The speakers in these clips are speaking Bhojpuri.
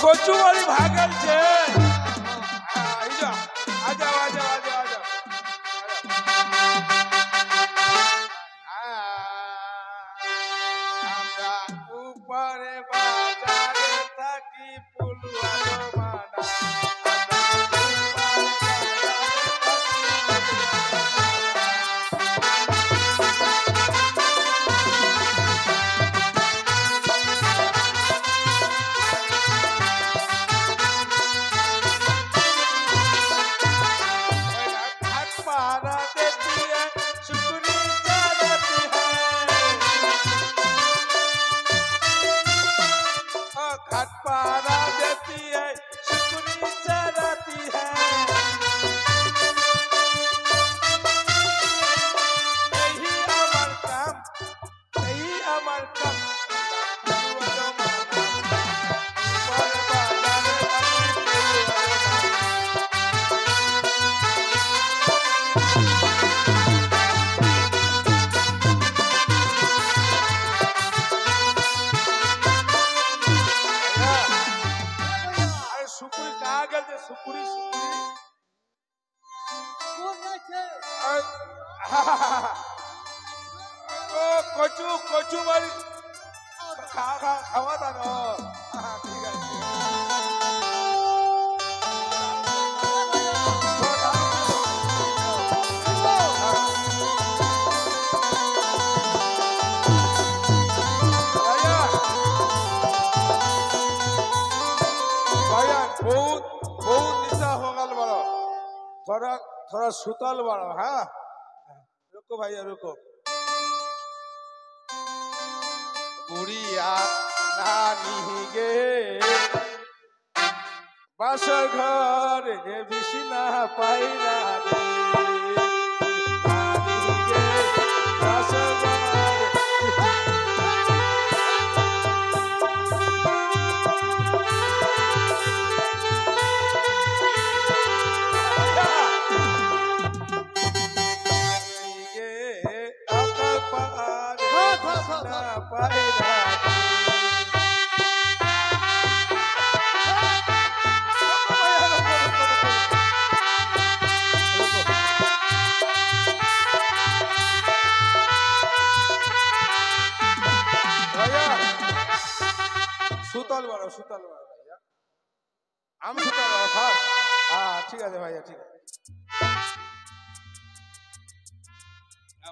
कोचुवाली भागल छे आई जा आ जाओ आ जाओ आ जाओ आ जाओ আমরা উপরে বাজারে থাকি পুলওয়ালো মানা कोचू कोचू वाली खावा था ना ठीक है बहुत बहुत निशा हो गल बड़ो थोड़ा थोड़ा सुतल बड़ो हाँ रुको भैया रुको बुढ़िया नानी गे बस घर बिछना पाइला नानी गे बस सुतल बड़ो भैया हम सुतल बड़ो फास्ट हाँ ठीक है भैया ठीक है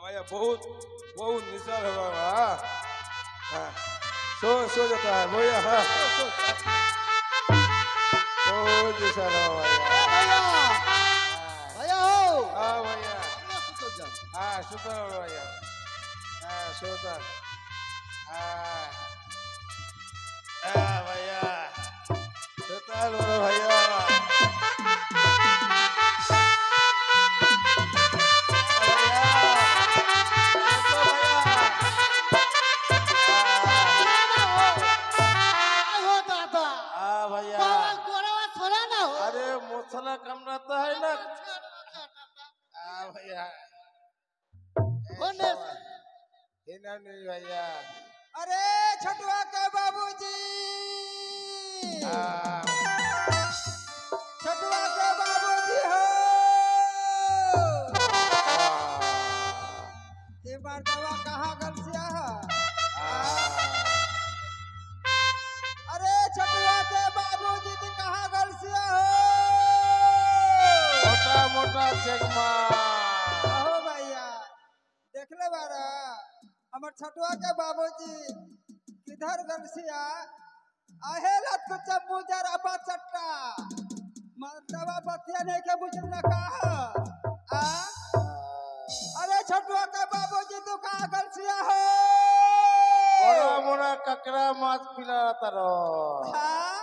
भैया बहुत बहुत निशा होगा हाँ सो जाता है भैया हाँ बहुत निशा होगा भैया भैया हो हाँ भैया हाँ सुतल बड़ो भैया हाँ सुतल भैया सुतल बड़ो भैया मोथला कम रहता है ना भैया नहीं भैया अरे छटुआ के बाबूजी छटुआ के बाबूजी हो ये मर्दवा कहाँ गलसिया है अरे छटुआ के बाबूजी तो कहाँ गलसिया हो मोटा मोटा चकमा हो भैया देख ले बारा हमार छटुआ के बाबूजी किधर गलसिया आहे लत को चप्पू जरा बचट्टा मर्दवा बतिया नहीं के बुझना कहा अरे छटुआ के बाबूजी तू कहाँ गलसिया हो मोरा मोरा ककड़ा माछ पिला तारो हाँ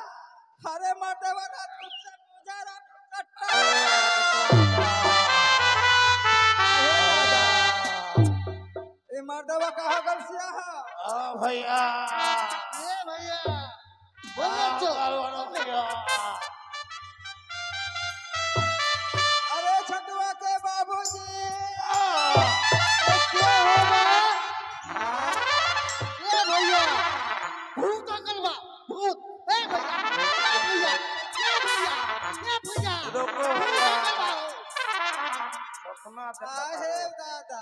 अरे मर्दवा लत को चप्पू जरा बचट्टा ये मर्दवा कहाँ गलसिया है भैया ये भैया अरे छटुआ के बाबूजी क्या होगा ये भैया भूत अंकल बा भूत ए भैया आहे दादा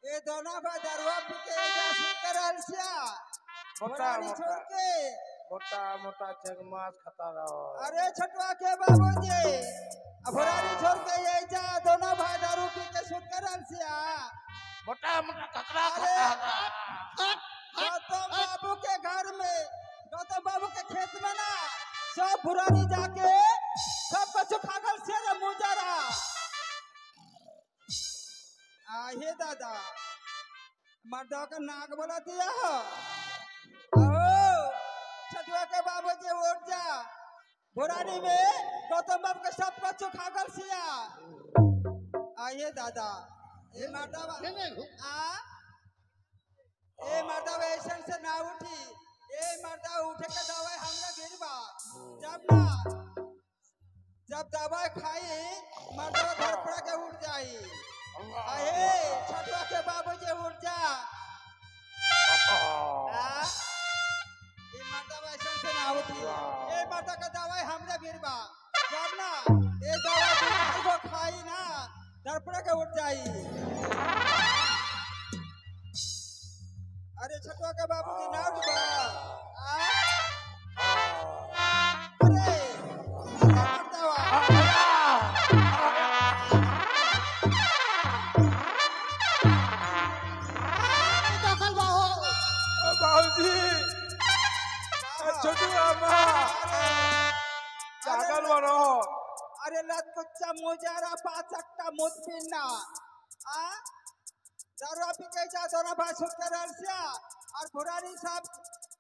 ये दोनों बाजारवा पिके जासूस करल सिया मोटा बुरानी छोड़ के मोटा मोटा चगमास खाता रहो। अरे छटवा के बाबूजी बुरानी छोड़ के ये जा दोनों बाजारू पिके सूत करल सिया मोटा मोटा ककड़ा अरे खाता गौतम बाबू के घर में गौतम बाबू के खेत में ना सब बुरानी जाके सब कुछ खागल से रे मुजरा आहे दादा मर्दा का नाक बोला दिया ओ छटुआ के बाबूजी उठ जा बुरानी में गौतम बाबू के सब कुछ खागल सिया आहे दादा ए मर्दा ए मर्दा ऐसन से ना उठी ए मर्दा उठे के दवाई हमरा गिरबा जब दवाई खाई मर्दा धड़पड़ा के उठ जाई अहे छटवा के बाबूजी उठ जा ए मर्दा ऐसन से ना उठी ए मर्दा का दवाई हमरा गिरबा जब ना ए दवाई को खाई ना धड़पड़ा के उठ जाई अरे छटवा के बाबूजी ना उठबा अरे मर्दावा बाबूजी छोटू मामा पागल बनो। अरे लत कुच्चा मुजारा पाचकटा मुत पिन्ना दारू पी के जा दोनों भाई सुत कर रलसिया और बुरानी साहब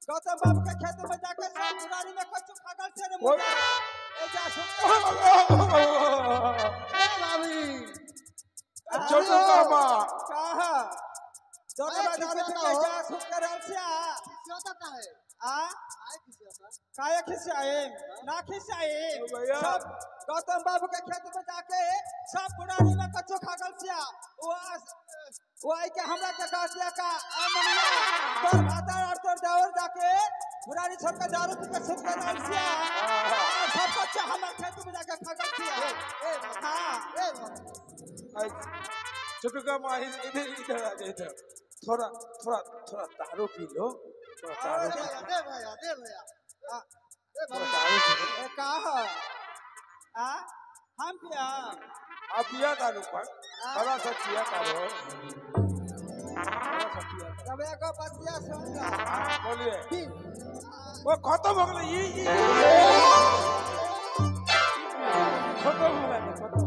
गौतम बाबू के खेत में जाके सब बुरानी में कच्चू खागल से रे मुजा ए जा सुत भाभी छोटू मामा कहा दोनों भाई दारू पी के जा सुत कर रलसिया किसी का है आए काया खिसाए ना खिसाए भैया सब गौतम बाबू के खेत में जाके सब बुरानी में कच्चू खागल सिया वो आई के हमरा के कह दिया का अमनिया तोर भाता और तोर दावर जाके बुरानी छोड़ के दारू पी के सुत कर रलसिया सब बच्चा हमर खेत में जाके खागल सिया हां छोटू का माँ इधर इधर आ जाए इधर थोड़ा थोड़ा थोड़ा दारू पी लो थोड़ा दारू पी लो दे भैया थोड़ा दारू पी लो ए कहा हम पिया आप पिया दारू पर थोड़ा सा पिया करो थोड़ा सा पिया करो तब एक बतिया सुन ला बोलिए वो खत्म हो गया ये खत्म हो गया खत्म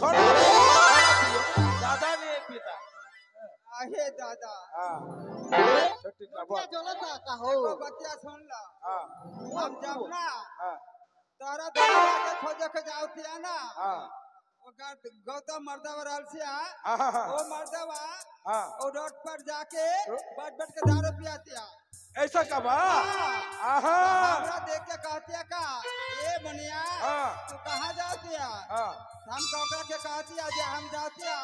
थोड़ा ज्यादा नहीं पीता आहे दादा छोटी का बोल जलता का हो वो बतिया सुन ला हम जब ना हाँ तारा दादा के खोजे के जावतिया ना हाँ वो गौतम मर्दवा रलसिया हाँ वो मर्दवा हाँ वो रोड पर जाके बैठ बैठ के दारू पियातिया ऐसा कब आहा हमरा देख के कहतिया का ए मनिया तू कहाँ जातिया हम कौकरा के कहतिया जे हम जातिया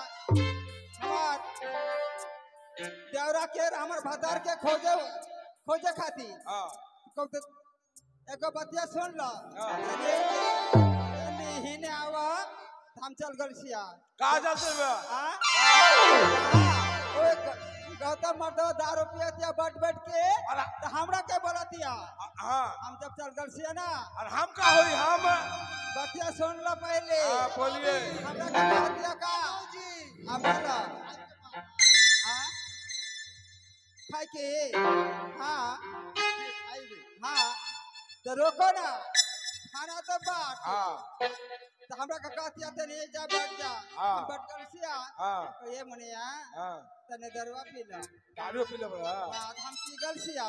हमार देवरा के हमर भतार के खोजे खाती एको बतिया सुन लो हिने आवा हम चल गलसिया कहाँ जाते गौतम मर्दवा दारू पियतिया बैठ के तो हमरा के बोलतिया हम जब चल गलसिया ना और हम का होई हम बतिया सुन लो पहले बोलिए हमरा के कहतिया का अब बोला खाई के हाँ तो रोको ना खाना तो बात तो हमरा का कहतिया तने जा बैठ जा बैठ कर सिया तो ये मनिया तने दरवा पी ला दारू पी लो बड़ा बात हम पी गल सिया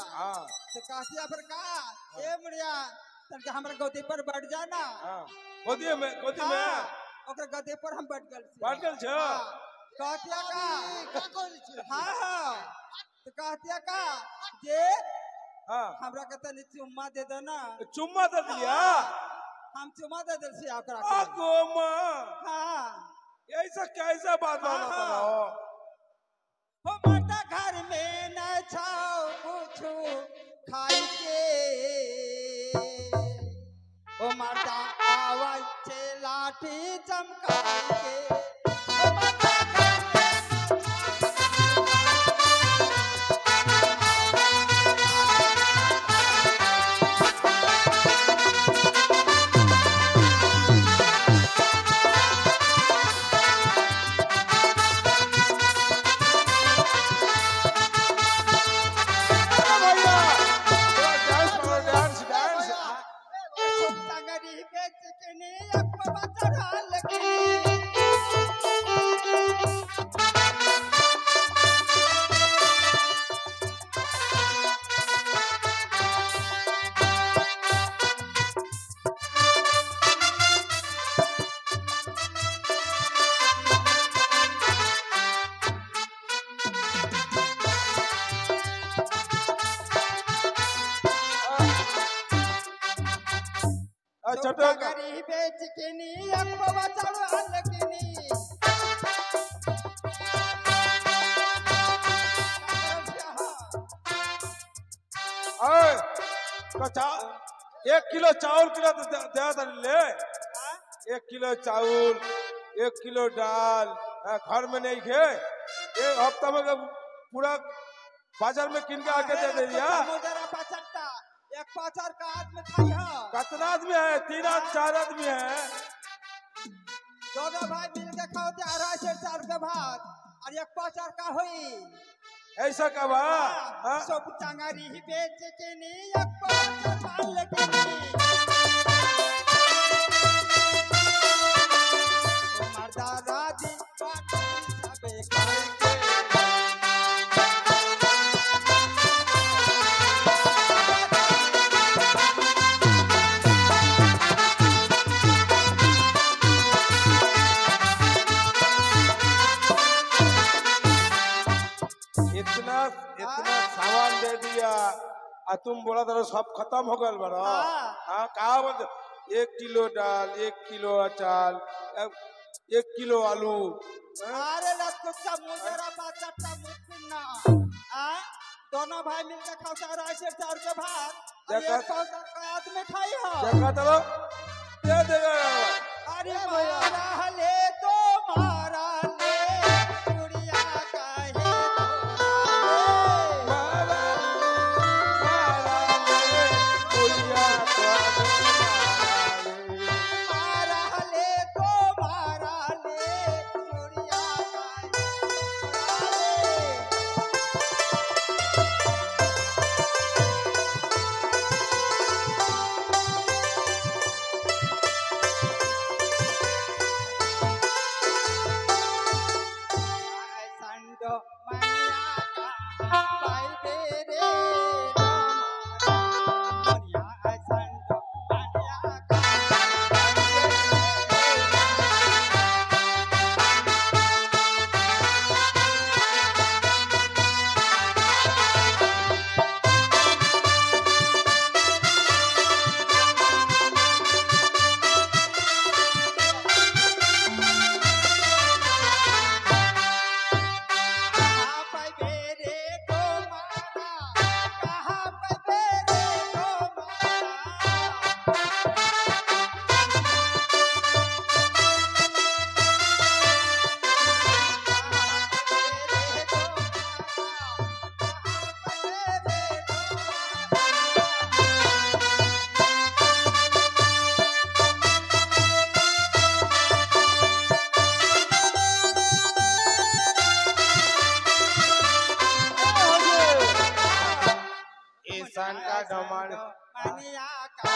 तो कहतिया पर का ए मनिया तने हमरा गोदी पर बैठ जा ना गोदी में ओकर गद्दे पर हम बैठ गल छ कहतिया का का कोई छे हां तो कहतिया का जे हमरा के तनी चुम्मा दे दो ना चुम्मा दे दिया हम चुम्मा दे दिल से ओकरा आ गोमा हां ऐसा कैसा बात बात हो हो मर्दा घर में न छाओ कुछ खाई के ओ मर्दा आवाज से लाठी चमकाई के ओ मर्दा घर में तंगरी बेच के ने अकबा चढ़ा लगी छोटो तंगरी बेच के ने अकबा चढ़ा लगी कचा 1 किलो चावल किलो दे ले 1 किलो चावल 1 किलो दाल घर में नहीं खे एक हफ्ता में पूरा बाजार में किन के आके दे दे दिया एक पाचर का आदमी खाई हो कितना आदमी है 3 4 आदमी है दोनों भाई मिल के खाओ 2.5 के भात और एक पाचर का हुई ऐसा का बा सब टंगरी बेच के नी एक पाचर माल के नी ओ मर्दा राजी बाटी सबे खाई के इतना सामान दे दिया तुम बोला था सब खत्म हो गल बड़ा हाँ कहा बोल 1 किलो दाल 1 किलो अचार 1 किलो आलू अरे लटकुच्चा मुजरा पाचटा मुफिना दोनों भाई मिलकर खाओ 2.5 के भात और एक पाचर का आदमी खाई हो जगह तो दे देगा अरे मारा ले तो मारा ले चुड़िया काहे मारा ले तो मारा ले चुड़िया संडो मनिया का पाई बेरे मनिया संडो मनिया का कहाँ पाई बेरे को मारा कहाँ पाई बेरे को मारा ईशान का डमान मनिया का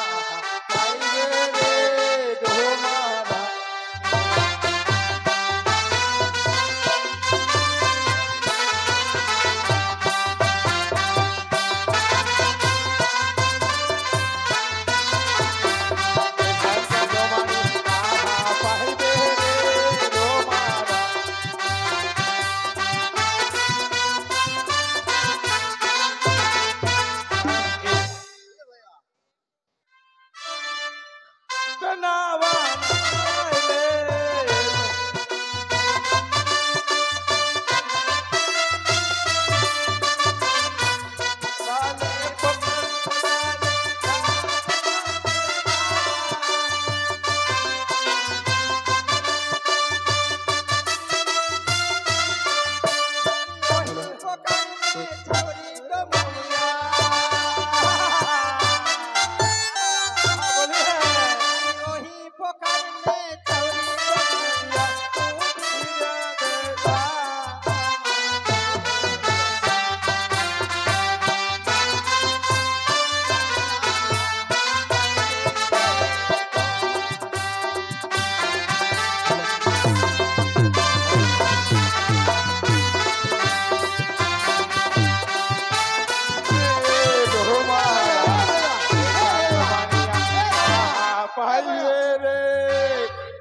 रे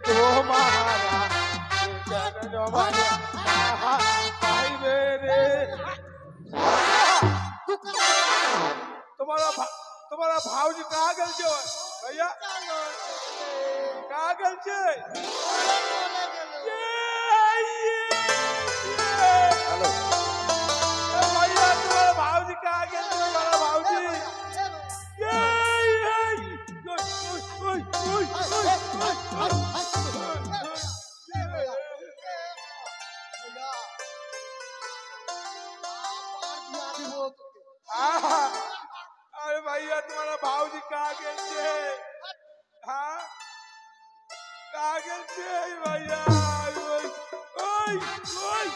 तुम्हारा पाइबे रे तुम्हारा भावजी कहाँ गल छे भैया कहाँ गल छे हेलो भैया तुम्हारा भावजी कहाँ गल छे तुम्हारा भावजी अरे भैया तुम्हारा भावजी कहाँ गए थे हाँ कहाँ गए थे भैया ओय ओय ओय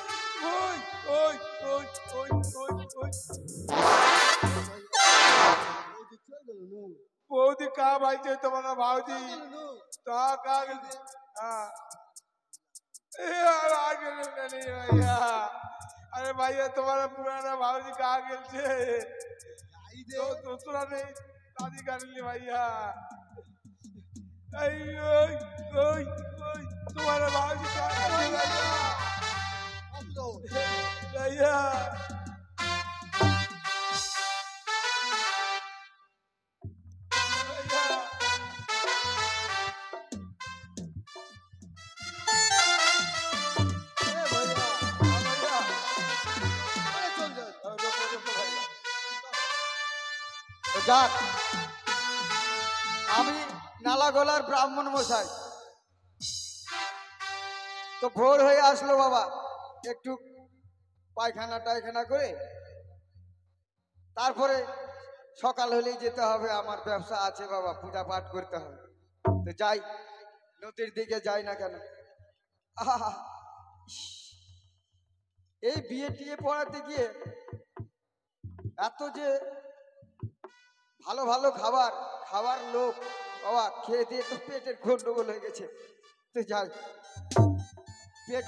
ओय ओय ओय ओय ओय बहुत कहाँ भाई थे तुम्हारा भावजी तो कहाँ गए हाँ आगे नहीं भैया अरे भैया तुम्हारा पुराना भावजी कहाँ गए थे दूसरा नहीं शादी कर ली भैया तुम्हारा भावजी कहाँ गए भैया যাক আমি নালাগোলার ব্রাহ্মণ মশাই তো ভোর হয়ে আসলো বাবা একটু পায়খানা টায়খানা করে তারপরে সকাল হলেই যেতে হবে আমার ব্যবসা আছে বাবা পূজা পাঠ করতে হবে তো যাই নদীর দিকে যাই না কেন আহা এই বিয়ে টিয়ে পড়াতে গিয়ে এত যে ভালো ভালো খাবার লোক বাবা খেয়ে দিয়ে তো পেটের গন্ডগোল হয়ে গেছে তো যাই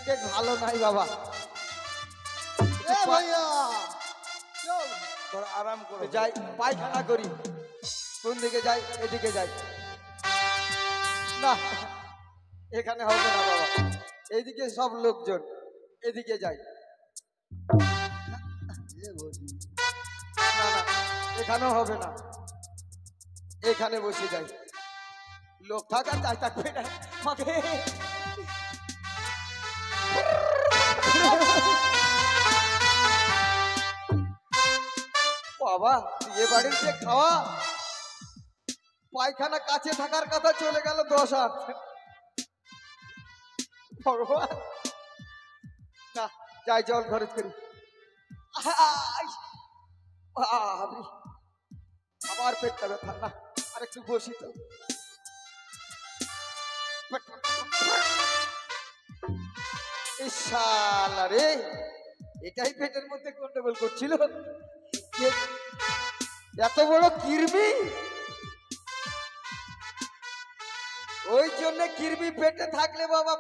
পেট ভালো নাই বাবা थोड़ा आराम তো करो যাই পায়খানা করি কোন দিকে যাই এদিকে যাই না এখানে হবে না বাবা এইদিকে সব লোকজন এদিকে যাই না না এখানেও হবে না এখানে বসে যাই লোক থাকা যাই থাকবে না আমাকে বাবা বিয়ে বাড়ির যে খাওয়া পায়খানা কাছে থাকার কথা চলে গেল 10 হাত ভগবান না যাই জল খরচ করি আবার পেটটা ব্যথা না আর একটু বসি তো ইশালা রে এটাই পেটের মধ্যে গন্ডগোল করছিল এত বড় কিরমি ওই জন্য কিরমি পেটে থাকলে বাবা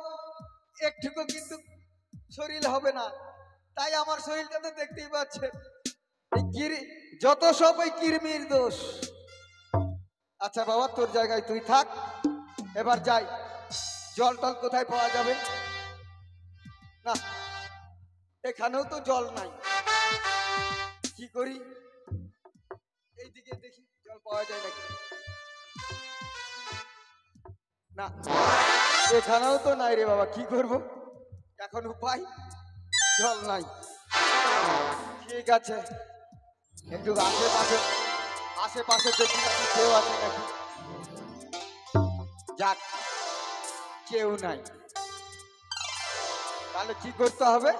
একটুকু কিন্তু শরীর হবে না তাই আমার শরীরটা তো দেখতেই পাচ্ছে যত সব ওই কিরমির দোষ আচ্ছা বাবা তোর জায়গায় তুই থাক এবার যাই জল টল কোথায় পাওয়া যাবে না এখানেও তো জল নাই কি করি এইদিকে দেখি জল পাওয়া যায় নাকি না এখানেও তো নাই রে বাবা কি করব এখন উপায় জল নাই ঠিক আছে একটু আশেপাশে দেখি নাকি কেউ আছে নাকি যাক কেউ নাই তাহলে কি করতে হবে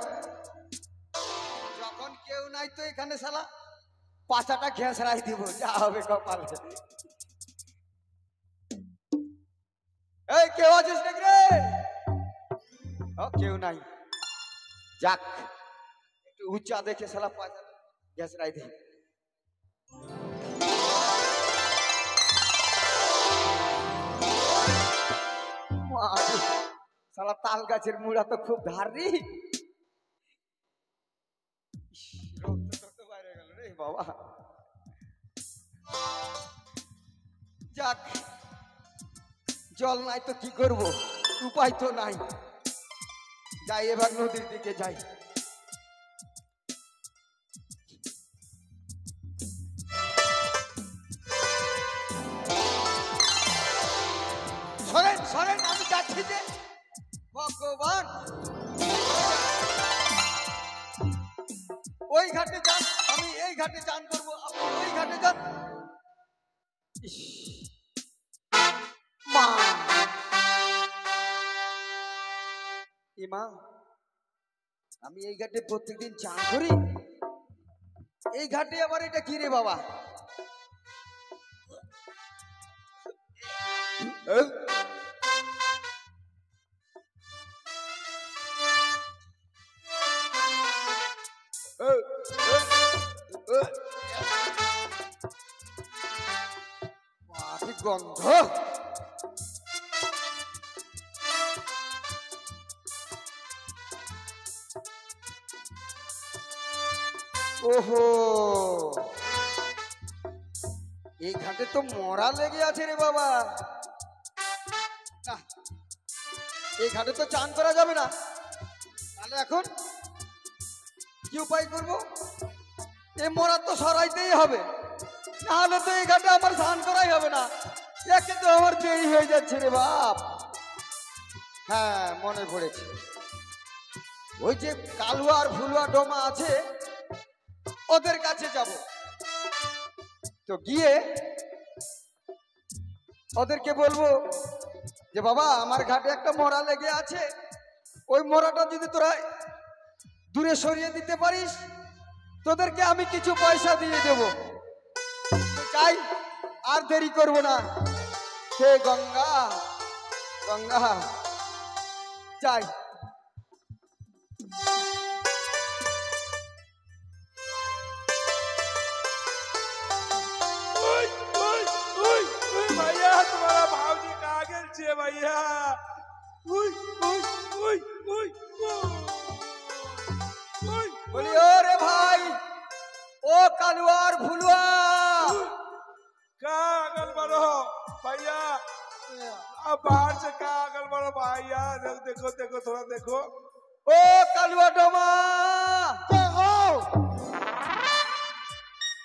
যখন কেউ নাই তো এখানে শালা পাছাটা ঘেঁষড়াই দিব যা হবে কপালে এই কেউ আছিস নাকি রে কেউ নাই যাক একটু উঁচা দেখে শালা পাছা ঘেঁষড়াই দি শালা তাল গাছের মুড়া তো খুব ধারি বাইরে গেল রে বাবা যাক জল নাই তো কি করব, উপায় তো নাই। যাই এবার নদীর দিকে যাই। সরেন সরেন, আমি যাচ্ছি যে। ভগবান, ওই ঘাটে যান, আমি এই ঘাটে চান করবো, আপনি ওই ঘাটে যান। ইস, মা, এ মা, আমি এই ঘাটে প্রত্যেকদিন চান করি, এই ঘাটে আবার এটা কি রে বাবা? কি গন্ধ! ওহো, এই ঘাটে তো মরা লেগে আছে রে বাবা। না, এই ঘাটে তো চান করা যাবে না। তাহলে এখন কি উপায় করব? এই মরা তো সরাইতেই হবে, নাহলে তো এই ঘাটে আমার স্নান করাই হবে না। একে তো আমার দেরি হয়ে যাচ্ছে রে বাপ। হ্যাঁ, মনে পড়েছে, ওই যে কালুয়া আর ফুলুয়া ডোমা আছে, ওদের কাছে যাব। তো গিয়ে ওদেরকে বলবো যে বাবা, আমার ঘাটে একটা মরা লেগে আছে, ওই মরাটা যদি তোরা দূরে সরিয়ে দিতে পারিস, তোদেরকে আমি কিছু পয়সা দিয়ে দেব। চাই আর দেরি করব না। হে গঙ্গা, গঙ্গা চাই। भैया तुम्हारा भावजी कहाँ गेल छे भैया? বলি ও রে ভাই, ও কালুয়া আর ফুলুয়া, कहाँ अगल बढ़ो भैया? अब बाहर से कहाँ अगल बढ़ो भैया? देखो देखो थोड़ा देखो। ও কালুয়া ডোমা,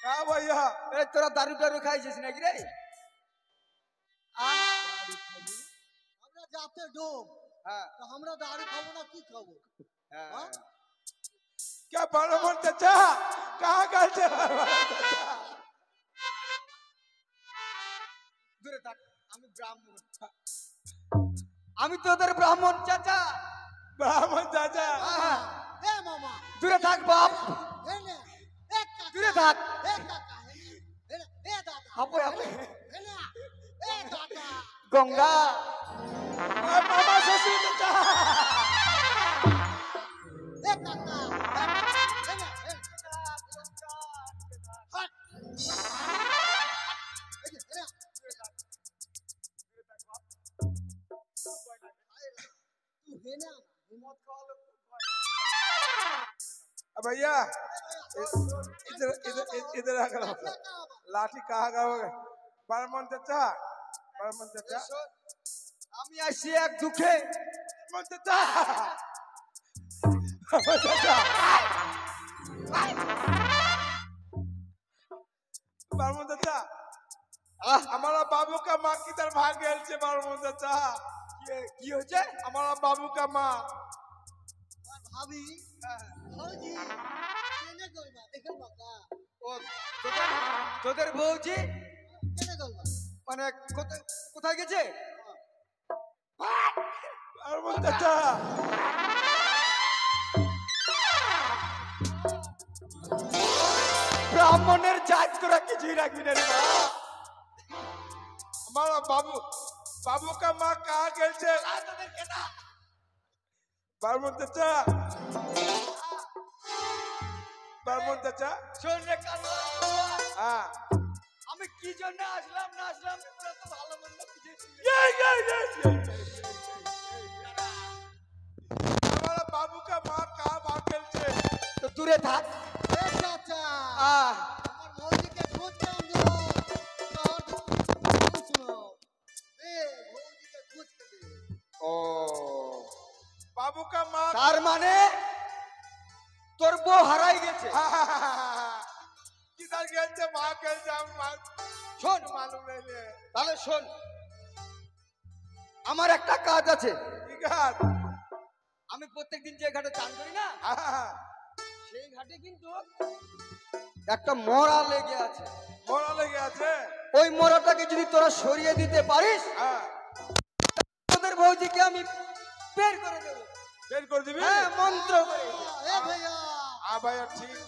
कहाँ भैया? এই তোরা দারু টারু খাইছিস নাকি রে? আমরা যাতে ডোম, হ্যাঁ তো আমরা দাড়ি খাবো না কি খাবো? হ্যাঁ। क्या बड़मन चाचा कहाँ गए थे बड़मन चाचा? দূরে থাক, আমি ব্রাহ্মণ, আমি তোদের ব্রাহ্মণ চাচা। ब्राह्मण चाचा এ মামা, দূরে থাক বাপ, এ নে, এ কাকা, দূরে থাক। এ কাকা, এ নে, এ দাদা, হাপে হাপে। এ নে, এ দাদা, গঙ্গা, मामा ससुर चाचा এ কাকা, এ নে, এ হট, এই যে, এ तू है ना हिम्मत खाओ भैया इधर इधर इधर आ करो। लाठी कहाँ गए? बड़मन चाचा, बड़मन चाचा, আমি আসছি এক দুঃখে। बड़मन चाचा, बड़मन चाचा, बड़मन चाचा, हमारा बाबू का माँ किधर भाग गए छे? बड़मन चाचा কি হয়েছে? हमारा बाबू का माँ भाभी भौजी केने गइबा देखल बाका ও তোদের বউজি केने गइबा মানে কোথায় গেছে? बड़मन चाचा ব্রাহ্মণের জাত তোরা কিছুই রাখবি না রে মা। हमारा बाबू बाबू का माँ कहाँ गए थे? बड़मन चाचा, बड़मन चाचा, শোন রে কালুয়া, हाँ আমি কি জন্য আসলাম না আসলাম তোরা তো ভালো মন্দ বুঝেছিস। हमारा बाबू का माँ कहाँ भाग गए थे? তো দূরে থাক। ए चाचा আহ हमर भौजी के खोज काम दो और सुनो ए भौजी के ओ बाबू का माँ তার মানে তোর বউ হারাই গেছে। किधर खेलते माँ खेलते हम শোন मालूम नहीं ले তাহলে শোন, আমার একটা কাজ আছে। ठीक है আমি প্রত্যেকদিন যে ঘাটে চান করি না, সেই ঘাটে কিন্তু একটা মরা লেগে আছে। मोरा लगे আছে ওই মরাটাকে যদি তোরা সরিয়ে দিতে পারিস, হ্যাঁ তোদের বউজিকে আমি বের করে দেবো। বের করে দিবি হ্যাঁ, মন্ত্র করে। এ ভাইয়া हाँ भैया ठीक